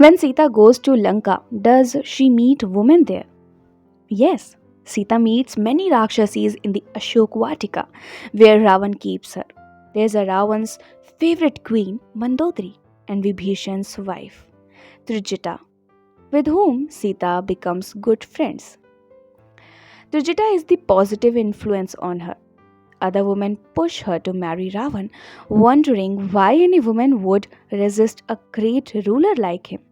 When Sita goes to Lanka, does she meet women there? Yes, Sita meets many Rakshasis in the Ashok Vatika, where Ravan keeps her. There's a Ravan's favorite queen, Mandodari, and Vibhishan's wife, Trijita, with whom Sita becomes good friends. Trijita is the positive influence on her. Other women push her to marry Ravan, wondering why any woman would resist a great ruler like him.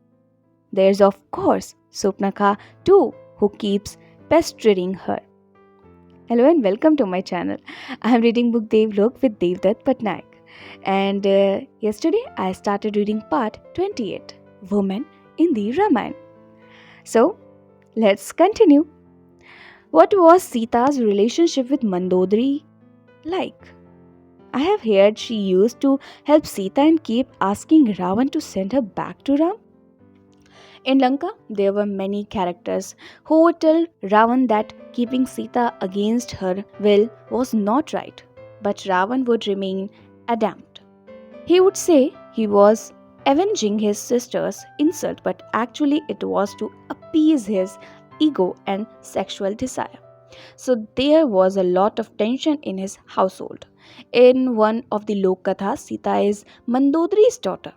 There's, of course, Supnaka too, who keeps pestering her. Hello and welcome to my channel. I am reading book Devlok with Devdutt Patnayak. And yesterday I started reading part 28, Women in the Ramayana. So, let's continue. What was Sita's relationship with Mandodari like? I have heard she used to help Sita and keep asking Ravan to send her back to Ram. In Lanka, there were many characters who would tell Ravan that keeping Sita against her will was not right, but Ravan would remain adamant. He would say he was avenging his sister's insult, but actually it was to appease his ego and sexual desire. So there was a lot of tension in his household. In one of the Lokathas, Sita is Mandodari's daughter.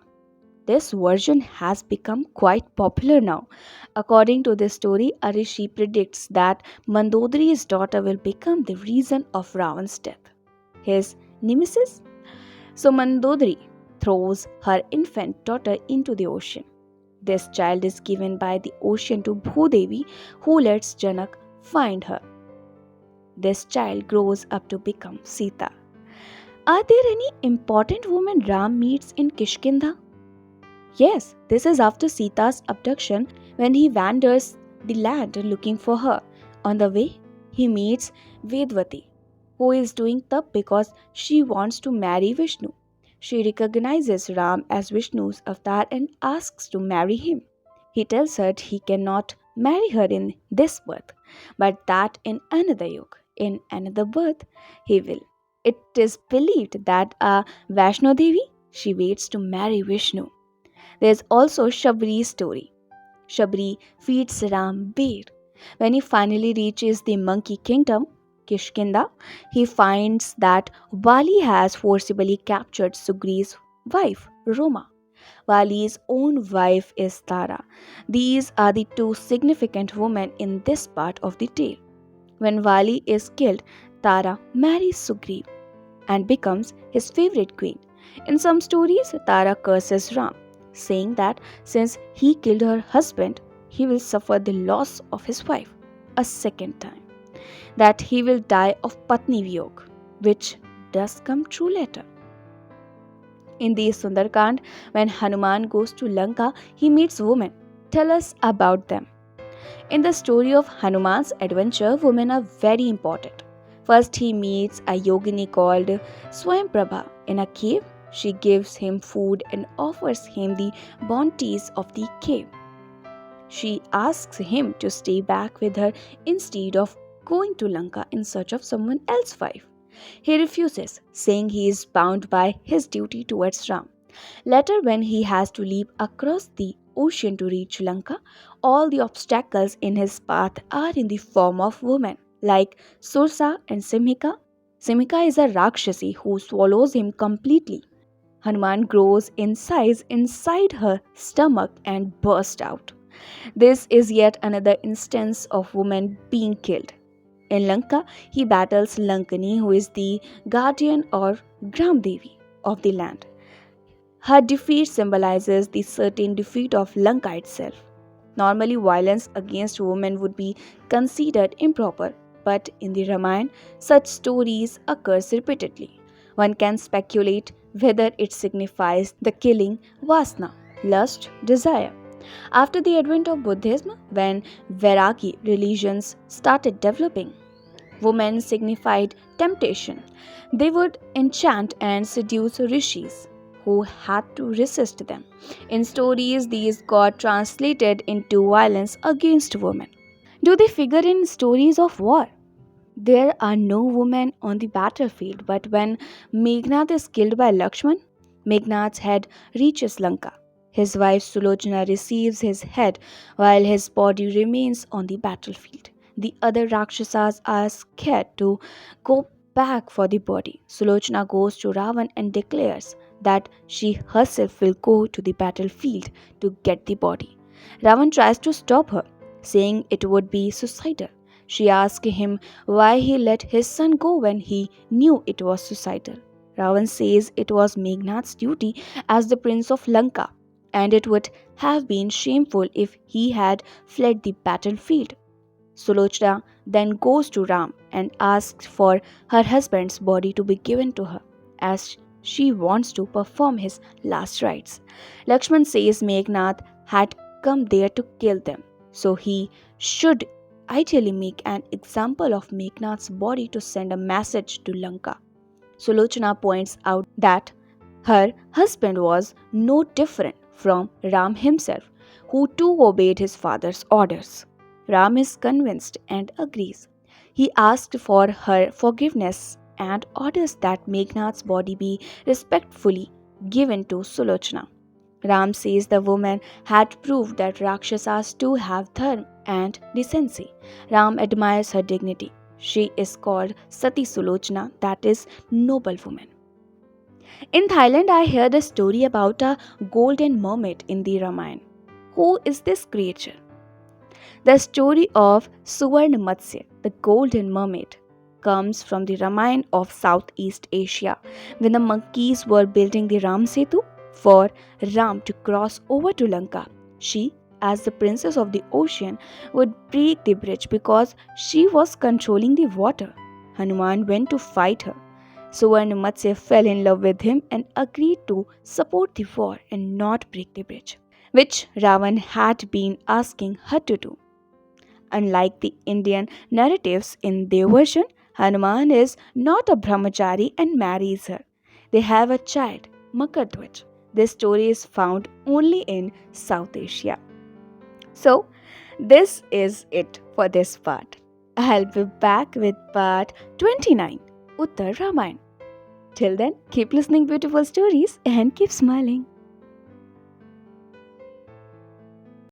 This version has become quite popular now. According to this story, a rishi predicts that Mandodari's daughter will become the reason of Ravan's death. His nemesis? So Mandodari throws her infant daughter into the ocean. This child is given by the ocean to Bhudevi, who lets Janak find her. This child grows up to become Sita. Are there any important women Ram meets in Kishkinda? Yes, this is after Sita's abduction when he wanders the land looking for her. On the way, he meets Vedvati, who is doing tap because she wants to marry Vishnu. She recognizes Ram as Vishnu's avatar and asks to marry him. He tells her he cannot marry her in this birth, but that in another birth, he will. It is believed that a Vaishno Devi, she waits to marry Vishnu. There's also Shabri's story. Shabri feeds Ram bear. When he finally reaches the monkey kingdom, Kishkinda, he finds that Vali has forcibly captured Sugri's wife, Roma. Vali's own wife is Tara. These are the two significant women in this part of the tale. When Vali is killed, Tara marries Sugriv and becomes his favorite queen. In some stories, Tara curses Ram, saying that since he killed her husband, he will suffer the loss of his wife a second time, that he will die of Patni Viyog, which does come true later. In the Sundarkand, when Hanuman goes to Lanka, he meets women. Tell us about them. In the story of Hanuman's adventure, women are very important. First, he meets a yogini called Swayamprabha in a cave. She gives him food and offers him the bounties of the cave. She asks him to stay back with her instead of going to Lanka in search of someone else's wife. He refuses, saying he is bound by his duty towards Ram. Later, when he has to leap across the ocean to reach Lanka, all the obstacles in his path are in the form of women, like Sursa and Simhika. Simhika is a Rakshasi who swallows him completely. Hanuman grows in size inside her stomach and bursts out. This is yet another instance of women being killed. In Lanka, he battles Lankani, who is the guardian or Gram Devi of the land. Her defeat symbolizes the certain defeat of Lanka itself. Normally, violence against women would be considered improper, but in the Ramayana, such stories occur repeatedly. One can speculate whether it signifies the killing vasana, lust, desire. After the advent of Buddhism, when Vairagi religions started developing, women signified temptation. They would enchant and seduce rishis who had to resist them. In stories, these got translated into violence against women. Do they figure in stories of war? There are no women on the battlefield, but when Meghnad is killed by Lakshman, Meghnad's head reaches Lanka. His wife Sulochana receives his head while his body remains on the battlefield. The other Rakshasas are scared to go back for the body. Sulochana goes to Ravan and declares that she herself will go to the battlefield to get the body. Ravan tries to stop her, saying it would be suicidal. She asks him why he let his son go when he knew it was suicidal. Ravan says it was Meghnad's duty as the prince of Lanka, and it would have been shameful if he had fled the battlefield. Sulochana then goes to Ram and asks for her husband's body to be given to her, as she wants to perform his last rites. Lakshman says Meghnad had come there to kill them, so he should ideally make an example of Meghnad's body to send a message to Lanka. Sulochana points out that her husband was no different from Ram himself, who too obeyed his father's orders. Ram is convinced and agrees. He asked for her forgiveness and orders that Meghnad's body be respectfully given to Sulochana. Ram says the woman had proved that Rakshasas too have dharma and decency. Ram admires her dignity. She is called Sati Sulochana, that is, noble woman. In Thailand, I heard a story about a golden mermaid in the Ramayana. Who is this creature? The story of Suvarna Matsya, the golden mermaid, comes from the Ramayana of Southeast Asia, when the monkeys were building the Ram Setu for Ram to cross over to Lanka. She, as the princess of the ocean, would break the bridge because she was controlling the water. Hanuman went to fight her. Suvarna Matsya fell in love with him and agreed to support the war and not break the bridge, which Ravan had been asking her to do. Unlike the Indian narratives in their version, Hanuman is not a brahmachari and marries her. They have a child, Makardhwaj. This story is found only in South Asia. So, this is it for this part. I'll be back with part 29, Uttar Ramayana. Till then, keep listening beautiful stories and keep smiling.